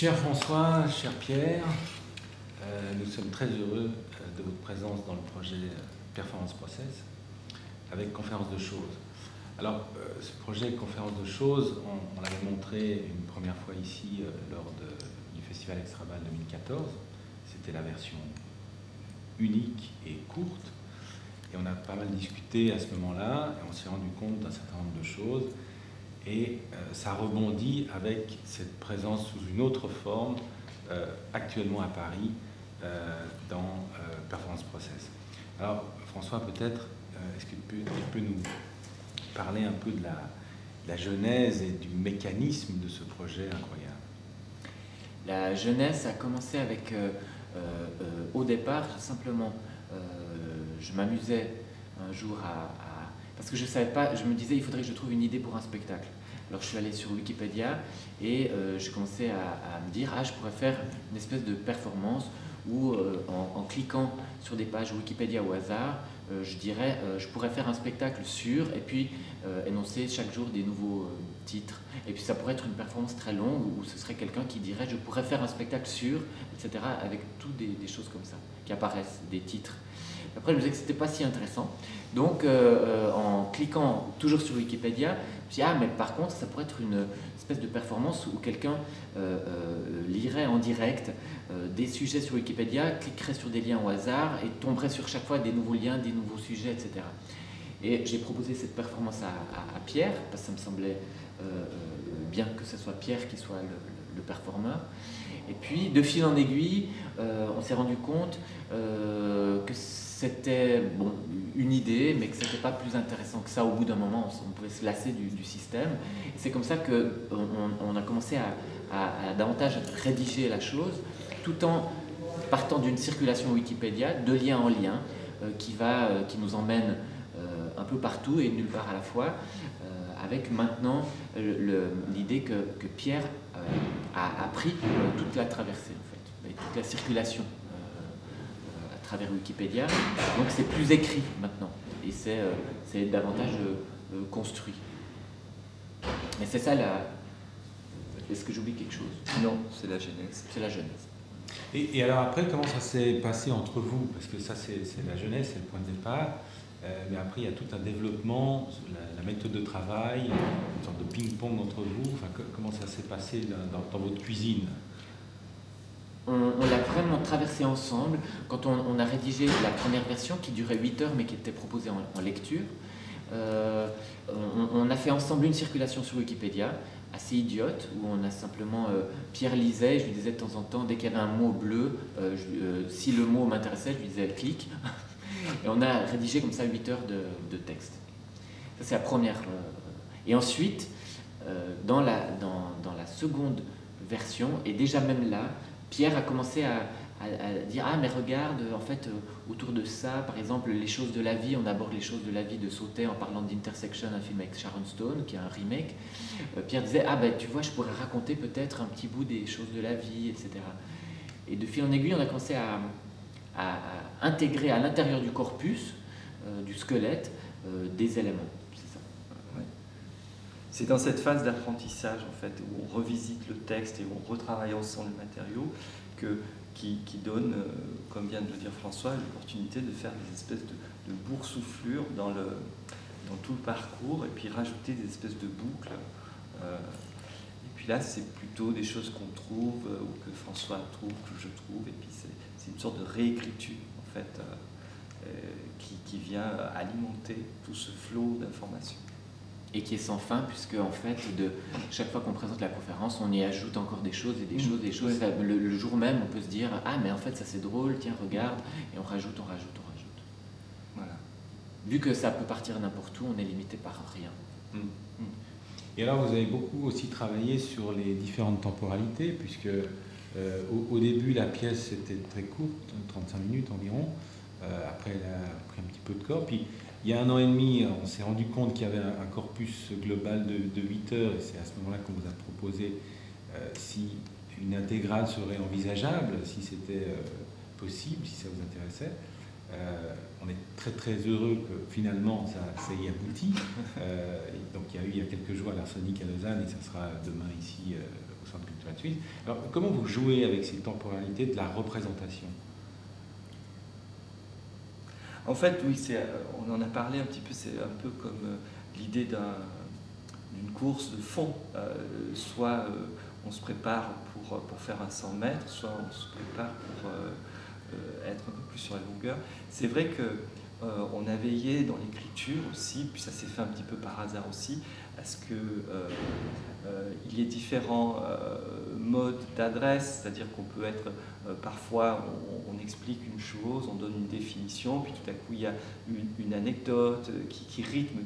Cher François, cher Pierre, nous sommes très heureux de votre présence dans le projet Performance Process avec Conférence de choses. Alors, ce projet Conférence de choses, on l'avait montré une première fois ici lors du Festival Extrabal 2014. C'était la version unique et courte. Et on a pas mal discuté à ce moment-là et on s'est rendu compte d'un certain nombre de choses. Et ça rebondit avec cette présence sous une autre forme actuellement à Paris dans Performance Process. Alors François, peut-être, est-ce que tu peux nous parler un peu de la genèse et du mécanisme de ce projet incroyable? La genèse a commencé avec, au départ, simplement, je m'amusais un jour parce que je savais pas, je me disais il faudrait que je trouve une idée pour un spectacle. Alors je suis allé sur Wikipédia et je commençais à me dire je pourrais faire une espèce de performance où en cliquant sur des pages Wikipédia au hasard, je pourrais faire un spectacle sur et puis énoncer chaque jour des nouveaux titres. Et puis ça pourrait être une performance très longue où ce serait quelqu'un qui dirait je pourrais faire un spectacle sur, etc. avec toutes des choses comme ça qui apparaissent, des titres. Après, je me disais que c'était pas si intéressant. Donc, en cliquant toujours sur Wikipédia, je me suis dit, mais par contre, ça pourrait être une espèce de performance où quelqu'un lirait en direct des sujets sur Wikipédia, cliquerait sur des liens au hasard et tomberait sur chaque fois des nouveaux liens, des nouveaux sujets, etc. Et j'ai proposé cette performance à Pierre, parce que ça me semblait bien que ce soit Pierre qui soit le performeur. Et puis, de fil en aiguille, on s'est rendu compte que c'était une idée, mais que ce n'était pas plus intéressant que ça. Au bout d'un moment, on pouvait se lasser du système. Et c'est comme ça qu'on a commencé à davantage rédiger la chose, tout en partant d'une circulation Wikipédia, de lien en lien, qui nous emmène un peu partout et nulle part à la fois, avec maintenant l'idée que Pierre a pris toute la traversée, en fait, et toute la circulation à travers Wikipédia. Donc c'est plus écrit maintenant, et c'est davantage construit. Mais c'est ça Est-ce que j'oublie quelque chose? Non, c'est la genèse. C'est la genèse. Et alors après, comment ça s'est passé entre vous? Parce que ça, c'est la genèse, c'est le point de départ. Mais après, il y a tout un développement, la méthode de travail, une sorte de ping-pong entre vous. Enfin, comment ça s'est passé dans votre cuisine? On l'a vraiment traversé ensemble. Quand on a rédigé la première version qui durait 8 heures mais qui était proposée en lecture, on a fait ensemble une circulation sur Wikipédia assez idiote où on a simplement Pierre lisait, je lui disais de temps en temps dès qu'il y avait un mot bleu, si le mot m'intéressait, je lui disais clique. Et on a rédigé comme ça 8 heures de texte. Ça c'est la première. Et ensuite, dans la seconde version, et déjà même là, Pierre a commencé à dire mais regarde, en fait, autour de ça, par exemple, les choses de la vie, on aborde les choses de la vie de Sautet en parlant d'Intersection, un film avec Sharon Stone, qui est un remake. Pierre disait tu vois, je pourrais raconter peut-être un petit bout des choses de la vie, etc. Et de fil en aiguille, on a commencé à intégrer à l'intérieur du corpus, du squelette, des éléments. C'est ça. Ouais. C'est dans cette phase d'apprentissage, en fait, où on revisite le texte et où on retravaille ensemble le matériau, qui donne, comme vient de le dire François, l'opportunité de faire des espèces de boursouflures dans tout le parcours, et puis rajouter des espèces de boucles. Et puis là, c'est plutôt des choses qu'on trouve, ou que François trouve, que je trouve, et puis c'est une sorte de réécriture, en fait, qui vient alimenter tout ce flot d'informations. Et qui est sans fin, puisque en fait, chaque fois qu'on présente la conférence, on y ajoute encore des choses et des choses, des choses. Ouais. Le jour même, on peut se dire mais en fait, ça c'est drôle, tiens, regarde, et on rajoute. Voilà. Vu que ça peut partir n'importe où, on est limité par rien. Et alors, vous avez beaucoup aussi travaillé sur les différentes temporalités, puisque au début, la pièce était très courte, 35 minutes environ. Après, elle a pris un petit peu de corps. Puis, il y a 1 an et demi, on s'est rendu compte qu'il y avait un corpus global de 8 heures, et c'est à ce moment-là qu'on vous a proposé si une intégrale serait envisageable, si c'était possible, si ça vous intéressait. On est très très heureux que finalement ça y aboutit. Donc il y a eu il y a quelques jours à l'Arsenic à Lausanne, et ça sera demain ici au Centre culturel suisse. Alors, comment vous jouez avec ces temporalités de la représentation? En fait, oui, on en a parlé un petit peu, c'est un peu comme l'idée d'une course de fond. Soit on se prépare pour faire un 100 mètres, soit on se prépare pour être un peu plus sur la longueur. C'est vrai que on a veillé dans l'écriture aussi, puis ça s'est fait un petit peu par hasard aussi, à ce que il y ait différents modes d'adresse, c'est-à-dire qu'on peut être parfois on explique une chose, on donne une définition, puis tout à coup il y a une anecdote qui rythme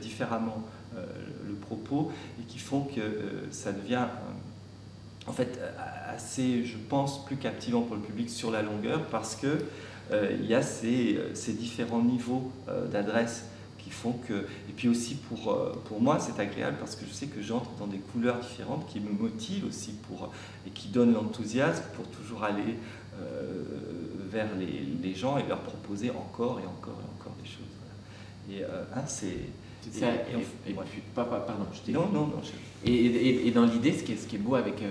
différemment le propos et qui font que ça devient en fait assez, je pense, plus captivant pour le public sur la longueur parce que il y a ces différents niveaux d'adresse qui font que... Et puis aussi pour moi, c'est agréable parce que je sais que j'entre dans des couleurs différentes qui me motivent aussi et qui donnent l'enthousiasme pour toujours aller vers les gens et leur proposer encore et encore et encore des choses. Voilà. Et pardon, je t'ai... Non. Et dans l'idée, ce qui est beau avec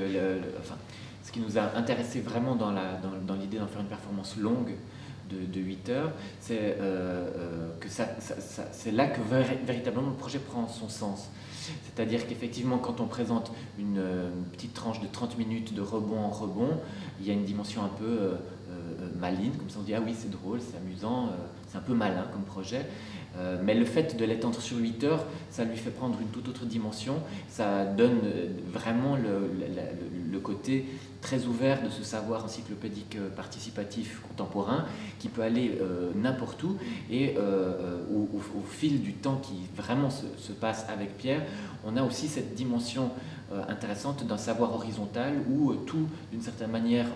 enfin, ce qui nous a intéressé vraiment dans l'idée d'en faire une performance longue de 8 heures, c'est que c'est là que véritablement le projet prend son sens. C'est-à-dire qu'effectivement, quand on présente une petite tranche de 30 minutes de rebond en rebond, il y a une dimension un peu maligne, comme ça on se dit « Ah oui, c'est drôle, c'est amusant, c'est un peu malin comme projet ». Mais le fait de l'étendre sur 8 heures, ça lui fait prendre une toute autre dimension. Ça donne vraiment le côté très ouvert de ce savoir encyclopédique participatif contemporain qui peut aller n'importe où. Et au fil du temps qui vraiment se passe avec Pierre, on a aussi cette dimension intéressante d'un savoir horizontal où tout, d'une certaine manière,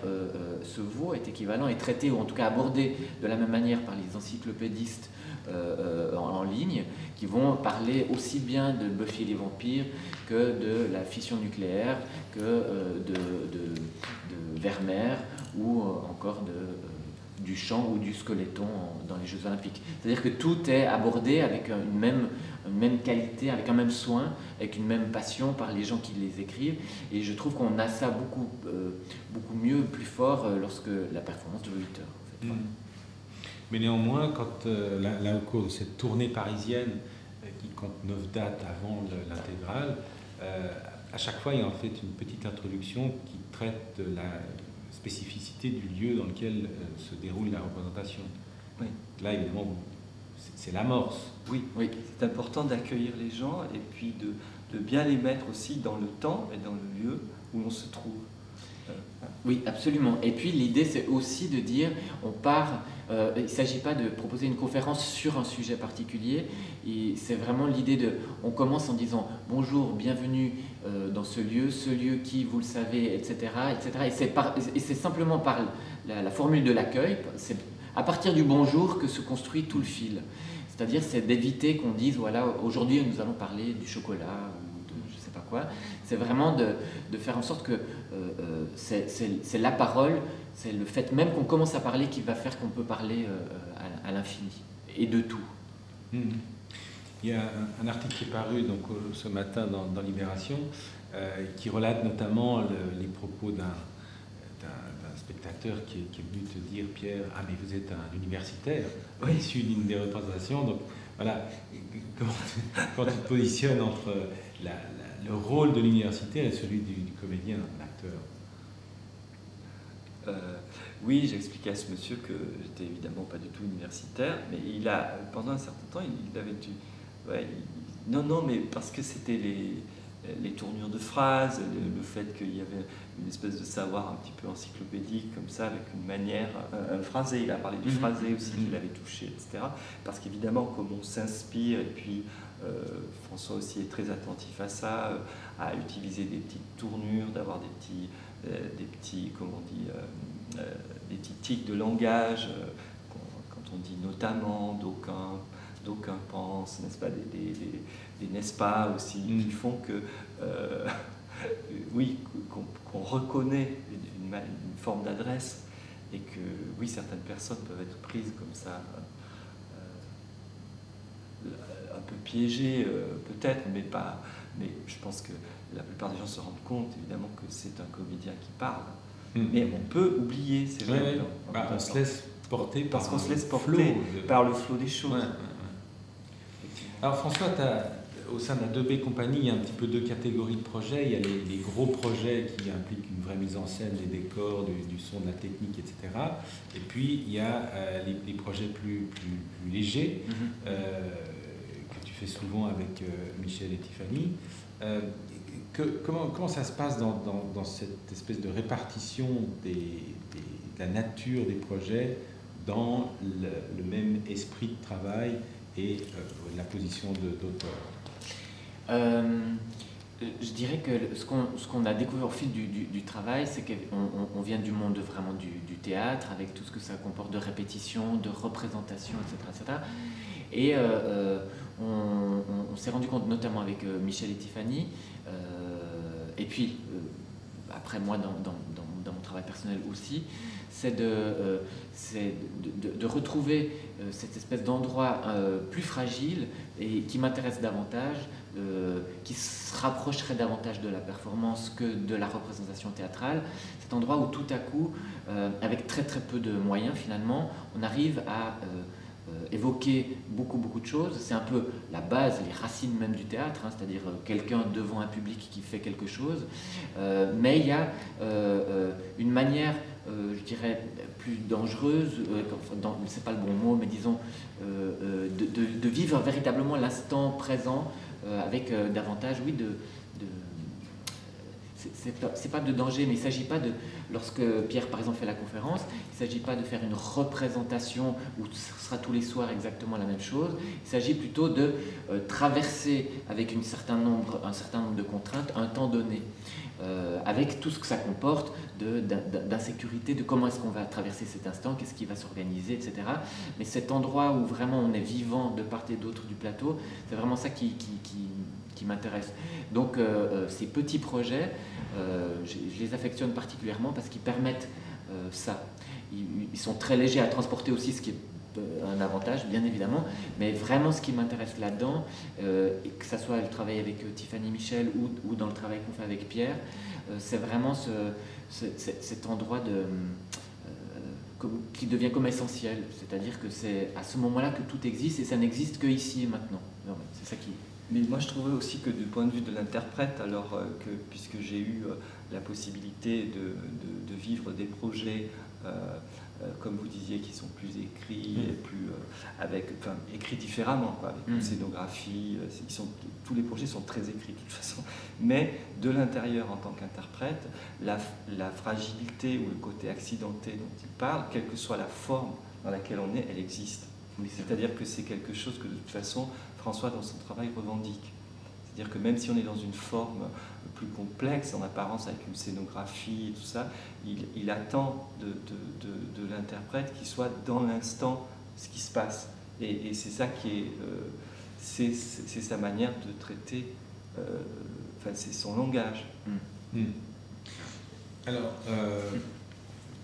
se vaut, est équivalent, est traité, ou en tout cas abordé de la même manière par les encyclopédistes en ligne, qui vont parler aussi bien de Buffy et les vampires que de la fission nucléaire, que de Vermeer, ou encore du chant ou du squeletton dans les Jeux Olympiques. C'est-à-dire que tout est abordé avec une même qualité, avec un même soin, avec une même passion par les gens qui les écrivent. Et je trouve qu'on a ça beaucoup mieux, plus fort lorsque la performance dure 8 heures. En fait. Voilà. Mais néanmoins, quand là au cours de cette tournée parisienne qui compte 9 dates avant l'intégrale, à chaque fois il y a en fait une petite introduction qui traite de la spécificité du lieu dans lequel se déroule la représentation. Oui. Là évidemment c'est l'amorce. Oui, c'est important d'accueillir les gens et puis de bien les mettre aussi dans le temps et dans le lieu où on se trouve. Oui, absolument. Et puis l'idée, c'est aussi de dire, on part, il ne s'agit pas de proposer une conférence sur un sujet particulier, c'est vraiment l'idée de, on commence en disant bonjour, bienvenue dans ce lieu qui, vous le savez, etc. Et c'est simplement par la formule de l'accueil, c'est à partir du bonjour que se construit tout le fil. C'est-à-dire, c'est d'éviter qu'on dise, voilà, aujourd'hui nous allons parler du chocolat, je sais pas quoi. C'est vraiment de faire en sorte que c'est la parole, c'est le fait même qu'on commence à parler qui va faire qu'on peut parler à l'infini et de tout. Il y a un article qui est paru donc, ce matin dans Libération qui relate notamment les propos d'un spectateur qui est venu te dire, Pierre, ah mais vous êtes un universitaire, oui, issu d'une des représentations, donc voilà, quand tu te positionnes entre le rôle de l'universitaire et celui du comédien, l'acteur. Oui, j'expliquais à ce monsieur que j'étais évidemment pas du tout universitaire, mais pendant un certain temps, il avait dû... Ouais, non, mais parce que c'était les tournures de phrases, le fait qu'il y avait une espèce de savoir un petit peu encyclopédique, comme ça, avec une manière, un phrasé, il a parlé du phrasé aussi, qu'il avait touché, etc. Parce qu'évidemment, comme on s'inspire, et puis François aussi est très attentif à ça, à utiliser des petites tournures, d'avoir des petits, comment on dit, des petits tics de langage, quand on dit notamment, d'aucuns pensent, n'est-ce pas, des n'est-ce pas aussi, qui font que, oui, qu'on reconnaît une forme d'adresse et que, oui, certaines personnes peuvent être prises comme ça, un peu piégées peut-être, mais pas mais je pense que la plupart des gens se rendent compte évidemment que c'est un comédien qui parle. Mais on peut oublier, c'est vrai. On se laisse porter parce qu'on se laisse porter flow par le flot des choses. Alors François, au sein de la 2B Compagnie, il y a un petit peu deux catégories de projets. Il y a les gros projets qui impliquent une vraie mise en scène, des décors, du son, de la technique, etc. Et puis il y a les projets plus légers, que tu fais souvent avec Michel et Tiffany. Comment ça se passe dans cette espèce de répartition de la nature des projets dans le même esprit de travail et la position d'auteur? Je dirais que ce qu'on a découvert au fil du travail, c'est qu'on vient du monde vraiment du théâtre, avec tout ce que ça comporte de répétition, de représentation, etc. Et on s'est rendu compte, notamment avec Michel et Tiffany, et puis après moi dans mon travail personnel aussi, c'est de retrouver cette espèce d'endroit plus fragile et qui m'intéresse davantage, qui se rapprocherait davantage de la performance que de la représentation théâtrale. Cet endroit où tout à coup, avec très très peu de moyens finalement, on arrive à évoquer beaucoup de choses. C'est un peu la base, les racines même du théâtre, hein, c'est-à-dire quelqu'un devant un public qui fait quelque chose. Mais il y a une manière, je dirais, plus dangereuse, c'est pas le bon mot, mais disons, de vivre véritablement l'instant présent avec davantage, oui, c'est pas de danger, mais il ne s'agit pas de, lorsque Pierre par exemple fait la conférence, il ne s'agit pas de faire une représentation où ce sera tous les soirs exactement la même chose. Il s'agit plutôt de traverser avec un certain nombre de contraintes un temps donné, avec tout ce que ça comporte d'insécurité, de comment est-ce qu'on va traverser cet instant, qu'est-ce qui va s'organiser, etc. Mais cet endroit où vraiment on est vivant de part et d'autre du plateau, c'est vraiment ça qui m'intéresse. Donc ces petits projets, je les affectionne particulièrement parce qu'ils permettent ça. Ils sont très légers à transporter aussi, ce qui est un avantage bien évidemment, mais vraiment ce qui m'intéresse là-dedans, que ce soit le travail avec Tiffany Michel ou dans le travail qu'on fait avec Pierre, c'est vraiment cet endroit qui devient comme essentiel, c'est-à-dire que c'est à ce moment-là que tout existe et ça n'existe que ici et maintenant. C'est ça qui... Mais moi je trouvais aussi que du point de vue de l'interprète, alors que puisque j'ai eu la possibilité de vivre des projets, comme vous disiez, qui sont plus écrits, et plus, écrits différemment, quoi, avec une scénographie, tous les projets sont très écrits de toute façon, mais de l'intérieur en tant qu'interprète, la fragilité ou le côté accidenté dont il parle, quelle que soit la forme dans laquelle on est, elle existe. C'est-à-dire que c'est quelque chose que de toute façon François dans son travail revendique. C'est-à-dire que même si on est dans une forme plus complexe en apparence avec une scénographie et tout ça, il attend de l'interprète qu'il soit dans l'instant ce qui se passe. Et c'est ça qui est... c'est sa manière de traiter, c'est son langage. Alors,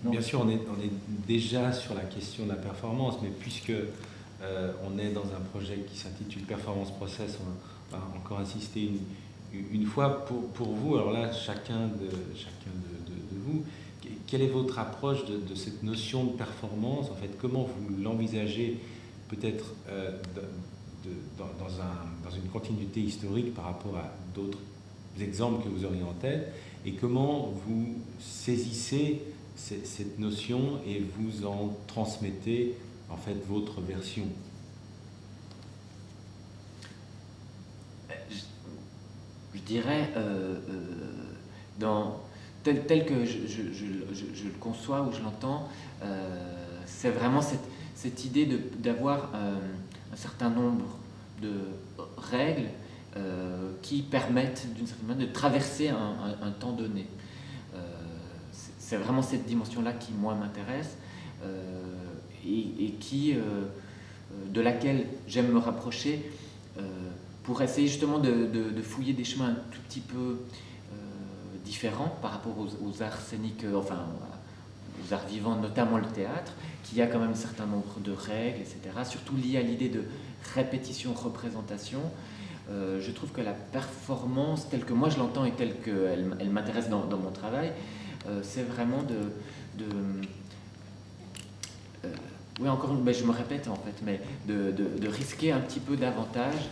bien sûr, on est déjà sur la question de la performance, mais puisque on est dans un projet qui s'intitule Performance Process, on va encore insister une fois pour vous. Alors là, chacun de vous, quelle est votre approche de cette notion de performance? En fait, comment vous l'envisagez peut-être dans une continuité historique par rapport à d'autres exemples que vous auriez en tête, et comment vous saisissez cette notion et vous en transmettez en fait votre version? Je dirais, tel que je le conçois ou je l'entends, c'est vraiment cette idée d'avoir un certain nombre de règles qui permettent d'une certaine manière de traverser un temps donné. C'est vraiment cette dimension-là qui, moi, m'intéresse. Et de laquelle j'aime me rapprocher pour essayer justement de fouiller des chemins un tout petit peu différents par rapport aux arts scéniques, aux arts vivants, notamment le théâtre, qui a quand même un certain nombre de règles, etc., surtout liées à l'idée de répétition, représentation, je trouve que la performance, telle que moi je l'entends et telle qu'elle elle m'intéresse dans mon travail, c'est vraiment oui, encore une, je me répète en fait, mais de risquer un petit peu davantage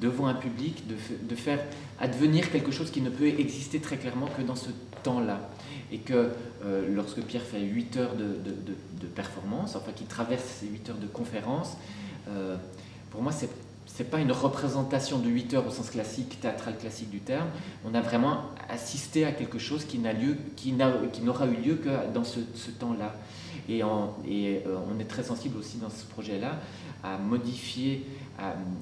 devant un public, de faire advenir quelque chose qui ne peut exister très clairement que dans ce temps-là. Et que lorsque Pierre fait 8 heures de performance, enfin qu'il traverse ces 8 heures de conférence, pour moi c'est pas une représentation de 8 heures au sens classique, théâtral classique du terme. On a vraiment assisté à quelque chose qui n'aura eu lieu que dans ce temps-là. Et on est très sensible aussi dans ce projet-là à modifier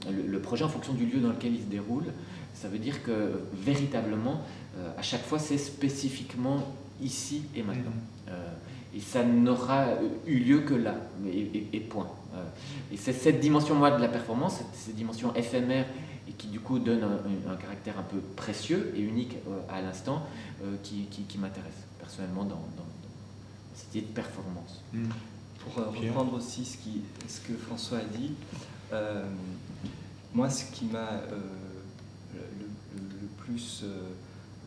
le projet en fonction du lieu dans lequel il se déroule. Ça veut dire que véritablement, à chaque fois, c'est spécifiquement ici et maintenant. Et ça n'aura eu lieu que là, et point. Et c'est cette dimension, moi, de la performance, cette dimension éphémère, et qui du coup donne un caractère un peu précieux et unique à l'instant, qui m'intéresse personnellement dans cette idée de performance. Pour reprendre aussi ce que François a dit, moi ce qui m'a le plus,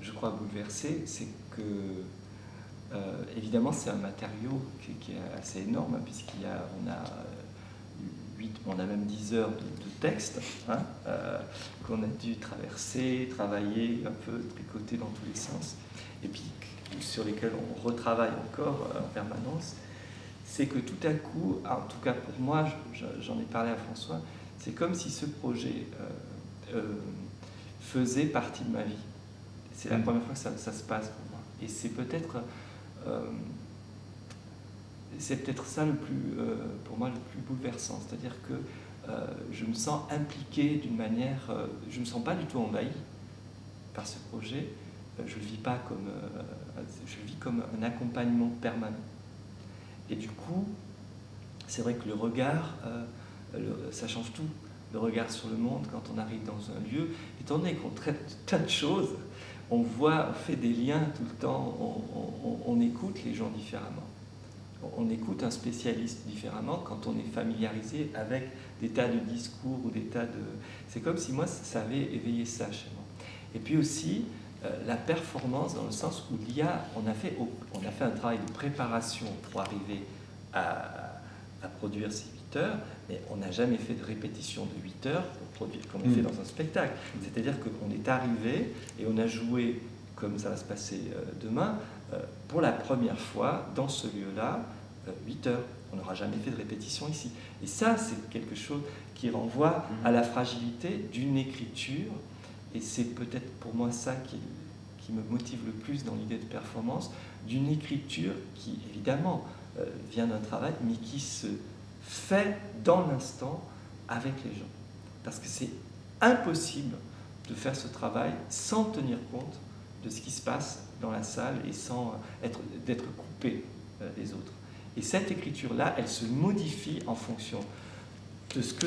je crois, bouleversé, c'est que évidemment c'est un matériau qui est assez énorme, hein, on a même 10 heures de texte, hein, qu'on a dû traverser, travailler, un peu tricoter dans tous les sens, et puis sur lesquels on retravaille encore en permanence. C'est que tout à coup, en tout cas pour moi, j'en ai parlé à François, c'est comme si ce projet faisait partie de ma vie. C'est la première fois que ça se passe pour moi. Et c'est peut-être ça pour moi le plus bouleversant. C'est-à-dire que je me sens impliqué d'une manière, je ne me sens pas du tout envahi par ce projet. Je le vis comme un accompagnement permanent. Et du coup, c'est vrai que le regard, ça change tout. Le regard sur le monde, quand on arrive dans un lieu, étant donné qu'on traite tas de choses, on fait des liens tout le temps, on écoute les gens différemment. On écoute un spécialiste différemment quand on est familiarisé avec des tas de discours ou des tas de... C'est comme si moi, ça avait éveillé ça chez moi. Et puis aussi, la performance dans le sens où on a fait un travail de préparation pour arriver à produire ces 8 heures, mais on n'a jamais fait de répétition de 8 heures pour produire comme on fait dans un spectacle. C'est-à-dire qu'on est arrivé et on a joué, comme ça va se passer demain, pour la première fois dans ce lieu-là, 8 heures. On n'aura jamais fait de répétition ici. Et ça, c'est quelque chose qui renvoie à la fragilité d'une écriture. Et c'est peut-être pour moi ça qui me motive le plus dans l'idée de performance, d'une écriture qui, évidemment, vient d'un travail, mais qui se fait dans l'instant avec les gens. Parce que c'est impossible de faire ce travail sans tenir compte de ce qui se passe dans la salle et sans d'être coupé des autres. Et cette écriture-là, elle se modifie en fonction de ce que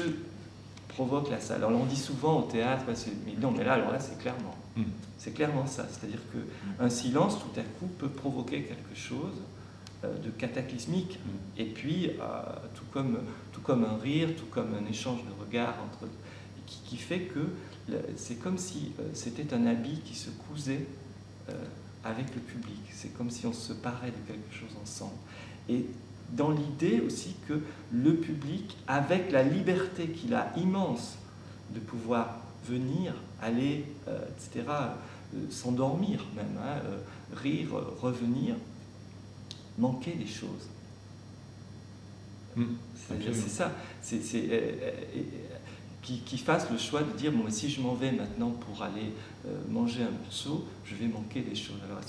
provoque la salle. Alors on dit souvent au théâtre, mais non, mais là, alors là, c'est clairement ça. C'est-à-dire qu'un silence, tout à coup, peut provoquer quelque chose de cataclysmique. Et puis, tout comme un rire, tout comme un échange de regards qui fait que c'est comme si c'était un habit qui se cousait avec le public. C'est comme si on se parait de quelque chose ensemble. Et dans l'idée aussi que le public, avec la liberté qu'il a immense de pouvoir venir, aller, etc., s'endormir même, hein, rire, revenir, manquer des choses. C'est ça. Qui fasse le choix de dire, bon, si je m'en vais maintenant pour aller manger un morceau, je vais manquer des choses. Alors,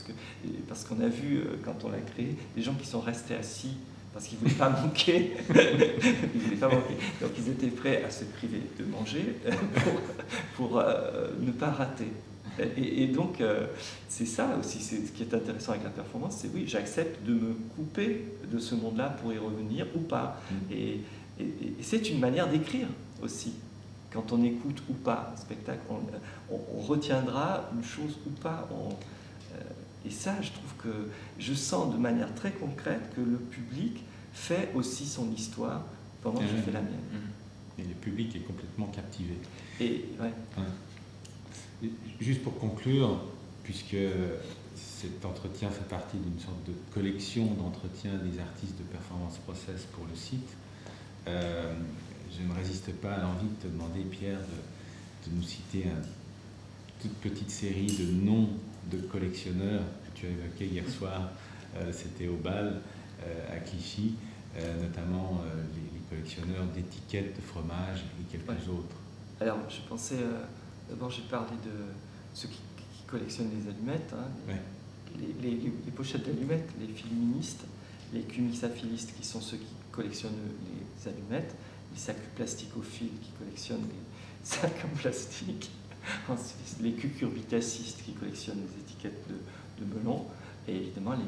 parce qu'on a vu, quand on l'a créé, des gens qui sont restés assis parce qu'ils ne voulaient pas manquer. Ils voulaient pas manquer. Donc, ils étaient prêts à se priver de manger pour ne pas rater. Et donc, c'est ça aussi, ce qui est intéressant avec la performance, c'est oui, j'accepte de me couper de ce monde-là pour y revenir ou pas. Et c'est une manière d'écrire aussi. Quand on écoute ou pas un spectacle, on retiendra une chose ou pas. Et ça, je trouve que je sens de manière très concrète que le public fait aussi son histoire pendant que je fais la mienne. Et le public est complètement captivé. Et, ouais. Juste pour conclure, puisque cet entretien fait partie d'une sorte de collection d'entretiens des artistes de Performance Process pour le site, je ne résiste pas à l'envie de te demander, Pierre, de nous citer une toute petite série de noms de collectionneurs que tu as évoqués hier soir. C'était au bal à Clichy, notamment les collectionneurs d'étiquettes de fromage et quelques autres. Alors, je pensais, d'abord j'ai parlé de ceux qui collectionnent les allumettes, hein, les pochettes d'allumettes, les filministes, les cumixaphilistes qui sont ceux qui collectionnent les allumettes, les sacs plasticophiles qui collectionnent les sacs en plastique, ensuite les cucurbitacistes qui collectionnent les étiquettes de melon, et évidemment les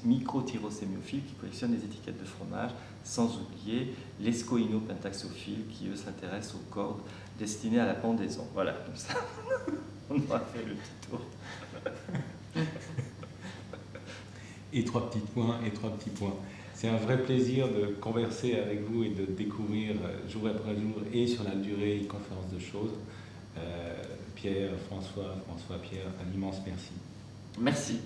microtyrosémiophiles qui collectionnent les étiquettes de fromage, sans oublier les scoïnopentaxophiles qui eux s'intéressent aux cordes destinées à la pendaison. Voilà, comme ça on aura fait le petit tour. Et trois petits points. C'est un vrai plaisir de converser avec vous et de découvrir jour après jour et sur la durée une conférence de choses. Pierre, François, Pierre, un immense merci. Merci.